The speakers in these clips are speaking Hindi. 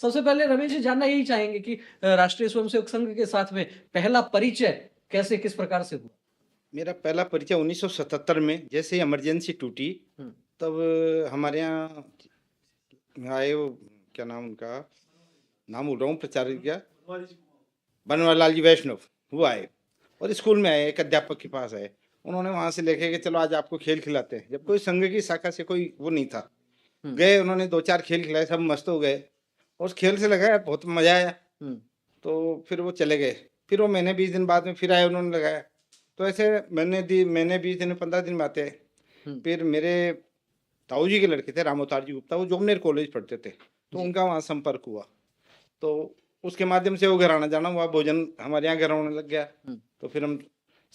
सबसे पहले रमेश जी जानना यही चाहेंगे कि राष्ट्रीय स्वयंसेवक संघ के साथ में पहला परिचय कैसे किस प्रकार से हुआ? मेरा पहला परिचय 1977 में जैसे ही इमरजेंसी टूटी, हुँ, तब हमारे यहाँ आए वो, क्या नाम उनका, नाम बोल रहा हूँ प्रचारक क्या, बनवारीलाल जी वैष्णव, वो आए और स्कूल में आए, एक अध्यापक के पास आए। उन्होंने वहां से लेके कि चलो आज आपको खेल खिलाते हैं, जब कोई संघ की शाखा से कोई वो नहीं था। हुँ, गए, उन्होंने 2-4 खेल खिलाए, सब मस्त हो गए और उस खेल से लगा यार बहुत मजा आया। हुँ, तो फिर वो चले गए, फिर वो महीने 20 दिन बाद में फिर आए, उन्होंने लगाया। तो ऐसे महीने 20 दिन 15 दिन में आते हैं। हुँ, फिर मेरे ताऊ जी के लड़के थे, राम अवतार जी गुप्ता, वो जोबनेर कॉलेज पढ़ते थे, तो जी, उनका वहाँ संपर्क हुआ। तो उसके माध्यम से वो घर आना जाना हुआ, भोजन हमारे यहाँ घर होने लग गया। हुँ, तो फिर हम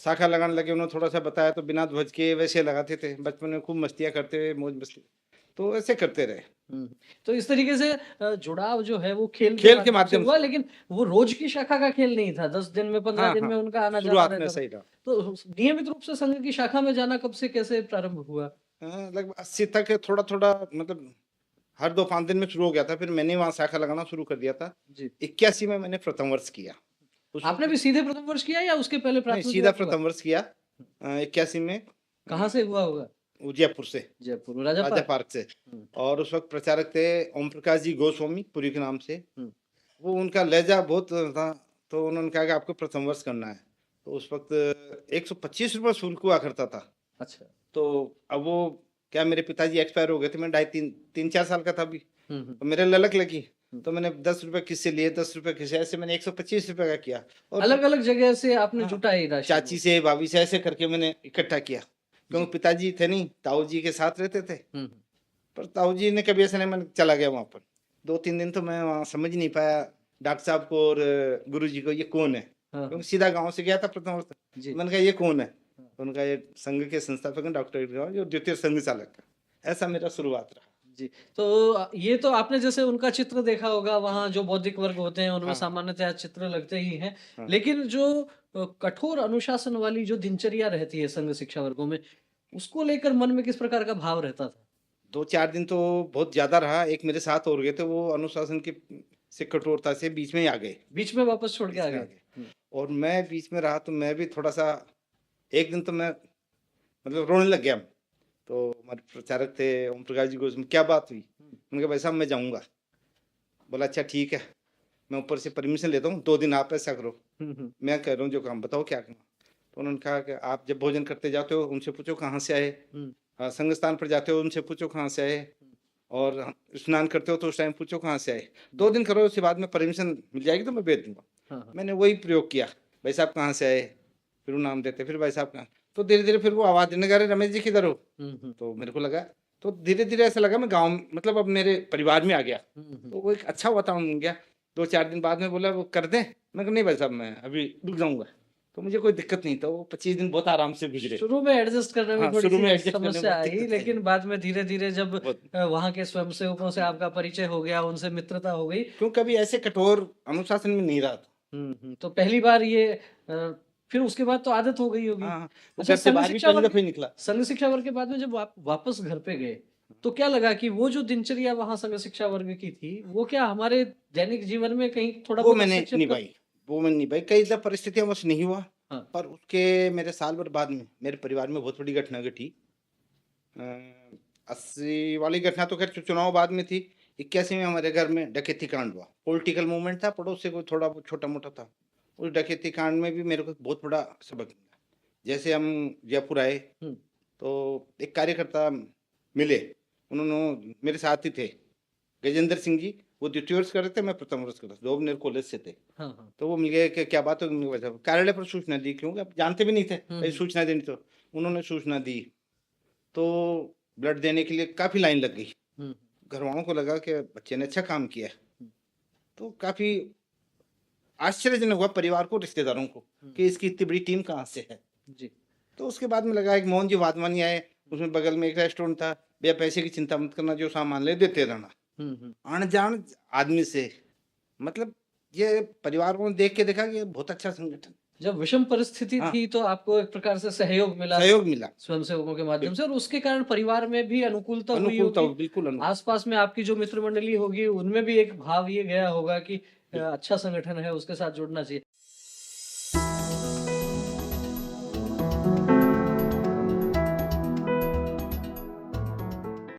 शाखा लगाने लगे, उन्होंने थोड़ा सा बताया तो बिना ध्वज के वैसे लगाते थे, बचपन में खूब मस्तियाँ करते हुए, मौज मस्ती, तो ऐसे करते रहे। हुँ। तो इस तरीके से जुड़ाव जो है वो खेल के खेल के माध्यम से माध्यम हुआ से हुआ। लेकिन वो रोज की शाखा का खेल नहीं था, 10 दिन में 15 हाँ दिन हाँ, में उनका आना-जाना शुरुआत में रहता था। सही रहा। तो नियमित रूप से संघ की शाखा में जाना कब से कैसे प्रारंभ हुआ? लगभग 80 तक थोड़ा थोड़ा, मतलब हर 2-5 दिन में शुरू हो गया था, फिर मैंने वहाँ शाखा लगाना शुरू कर दिया था। जी। 81 में मैंने प्रथम वर्ष किया। उस आपने वक्त भी सीधे प्रथम वर्ष किया या उसके पहले नहीं, प्राथमिक सीधा वर्ष हुआ? प्रथम वर्ष किया 81 में। कहाँ से हुआ होगा? जयपुर से, जयपुर में राजा राजा पार्क? पार्क से। हुँ, और उस वक्त प्रचारक थे ओम प्रकाश जी गोस्वामी, पुरी के नाम से। हुँ। वो उनका लहजा बहुत था, तो उन्होंने कहा कि आपको प्रथम वर्ष करना है। तो उस वक्त 125 रुपये शुल्क हुआ करता था। अच्छा। तो अब वो, क्या, मेरे पिताजी एक्सपायर हो गए थे, मैं 2.5-3-4 साल का था अभी। हुँ, हुँ, तो मेरे ललक लगी, हुँ। तो मैंने 10 रुपये किससे लिए, 10 रुपये किससे, ऐसे मैंने 125 रुपये का किया। और अलग-अलग जगह से आपने हाँ, जुटाई राशि चाची वो। से, भाभी से, ऐसे करके मैंने इकट्ठा किया, जी। क्योंकि पिताजी थे नहीं, ताऊ जी के साथ रहते थे। हुँ, हुँ। पर ताऊ जी ने कभी ऐसा नहीं, मैं चला गया वहाँ पर। 2-3 दिन तो मैं वहाँ समझ नहीं पाया डॉक्टर साहब को और गुरु जी को, ये कौन है, हाँ, क्योंकि हाँ। सीधा गाँव से गया था प्रथम अवस्था। जी। तो मैंने कहा ये कौन है, हाँ। तो उनका ये संघ के संस्थापक हैं डॉक्टर जो द्वितीय संघ चालक का। ऐसा मेरा शुरुआत रहा। जी, तो ये तो आपने जैसे उनका चित्र देखा होगा वहाँ जो बौद्धिक वर्ग होते हैं उनमें हाँ हाँ सामान्यतः चित्र लगते ही हैं। हाँ। लेकिन जो कठोर अनुशासन वाली जो दिनचर्या रहती है संघ शिक्षा वर्गों में, उसको लेकर मन में किस प्रकार का भाव रहता था? 2-4 दिन तो बहुत ज्यादा रहा, एक मेरे साथ और गए थे, वो अनुशासन की से कठोरता से बीच में ही आ गए, बीच में वापस छोड़ के आ बीच में आ गए? गए। हुँ, और मैं बीच में रहा तो मैं भी थोड़ा सा, एक दिन तो मैं, मतलब रोने लग गया। तो हमारे प्रचारक थे ओम प्रकाश जी को, उसमें क्या बात हुई, हुँ, उनके भाई साहब मैं जाऊंगा। बोला अच्छा ठीक है, मैं ऊपर से परमिशन लेता हूँ, 2 दिन आप ऐसा करो, हुँ, हुँ, मैं कह रहा हूँ जो काम बताओ क्या करना। तो उन्होंने कहा कि आप जब भोजन करते जाते हो उनसे पूछो कहाँ से आए, हुँ, संघ स्थान पर जाते हो उनसे पूछो कहाँ से आए, हुँ, और स्नान करते हो तो उस टाइम पूछो कहाँ से आए। जी। 2 दिन करो, उसके बाद में परमिशन मिल जाएगी तो मैं भेज दूंगा। हाँ, हाँ। मैंने वही प्रयोग किया, भाई साहब कहाँ से आए, फिर वो नाम देते, फिर भाई साहब कहाँ। तो धीरे धीरे फिर वो आवाज़ देने लगा, "अरे रमेश जी किधर हो?" हुँ, हुँ, तो मेरे को लगा, तो धीरे धीरे ऐसा लगा मैं गाँव, मतलब अब मेरे परिवार में आ गया। हुँ, हुँ। तो वो एक अच्छा वातावरण बन गया। 2-4 दिन बाद में बोला वो कर दें? मैं कहा नहीं भाई साहब मैं अभी रुक जाऊँगा। तो मुझे कोई दिक्कत नहीं था, वो 25 दिन बहुत आराम से गुज़रे। शुरू में एडजस्ट करने में हाँ, शुरू थोड़ी-सी में एडजस्ट करने में समस्या बहुत आई, दिक्कत आई। लेकिन बाद में धीरे-धीरे जब बहुत। वहाँ के स्वयंसेवकों से आपका परिचय हो गया, उनसे मित्रता हो गई। क्यों, कभी ऐसे कठोर अनुशासन में नहीं रहा था। हुँ, हुँ। तो पहली बार ये फिर उसके बाद तो आदत हो गई होगी। हाँ, हाँ। वो अच्छा घर से बाहर भी पहली दफ़ा ही निकला। संघ शिक्षा वर्ग के बाद में जब आप वापस घर पे गए, तो क्या लगा कि वो जो दिनचर्या वहाँ संघ शिक्षा वर्ग की थी, वो क्या हमारे दैनिक जीवन में कहीं थोड़ा वो बहुत मैंने हस्तक्षेप कर निभाई, वो मैंने निभाई। कई दफ़ा परिस्थितियाँ नहीं हुआ, हाँ, पर उसके मेरे साल भर बाद में मेरे परिवार में बहुत बड़ी घटना घटी। अ, 80 वाली घटना तो खैर चुनाव बाद में थी। 81 में हमारे घर में डकैती कांड हुआ। पॉलिटिकल मूवमेंट था, पड़ोस से कोई थोड़ा बहुत छोटा-मोटा था। उस डकैती कांड में भी मेरे को बहुत बड़ा सबक मिला। जैसे हम जयपुर आए, हुँ, तो एक कार्यकर्ता मिले, उन्होंने मेरे साथ ही थे, गजेंद्र सिंह जी, वो द्वितीय वर्ष कर रहे थे, मैं प्रथम वर्ष कर रहा था, दोनों कॉलेज से थे। हाँ, हाँ। तो वो मिल गए कि क्या बात है, उन्होंने कहा, कार्यालय पर सूचना दी, क्योंकि आप जानते भी नहीं थे, हुँ, कहीं हुँ, सूचना देनी तो। उन्होंने सूचना दी, तो ब्लड देने के लिए काफ़ी लाइन लग गई। हुँ, घरवालों को लगा कि बच्चे ने अच्छा काम किया है, हुँ, तो काफ़ी आश्चर्यजनक हुआ परिवार को, रिश्तेदारों को, हुँ, कि इसकी इतनी बड़ी टीम कहाँ से है। जी। तो उसके बाद में लगा, एक मोहन जी वाधवानी आए, उसमें बगल में एक रेस्टोरेंट था, भैया पैसे की चिंता मत करना, जो सामान ले देते रहना। हुँ, हुँ, अनजान आदमी से, मतलब ये परिवार को देख के देखा कि ये बहुत अच्छा संगठन, जब विषम परिस्थिति हाँ। थी तो आपको एक प्रकार से सहयोग मिला सहयोग मिला, स्वयंसेवकों के माध्यम से, और उसके कारण परिवार में भी अनुकूलता हुई अनुकूलता होगी। बिल्कुल अनुकूल। आसपास में आपकी जो मित्र मंडली होगी उनमें भी एक भाव ये गया होगा कि अच्छा संगठन है, उसके साथ जुड़ना चाहिए।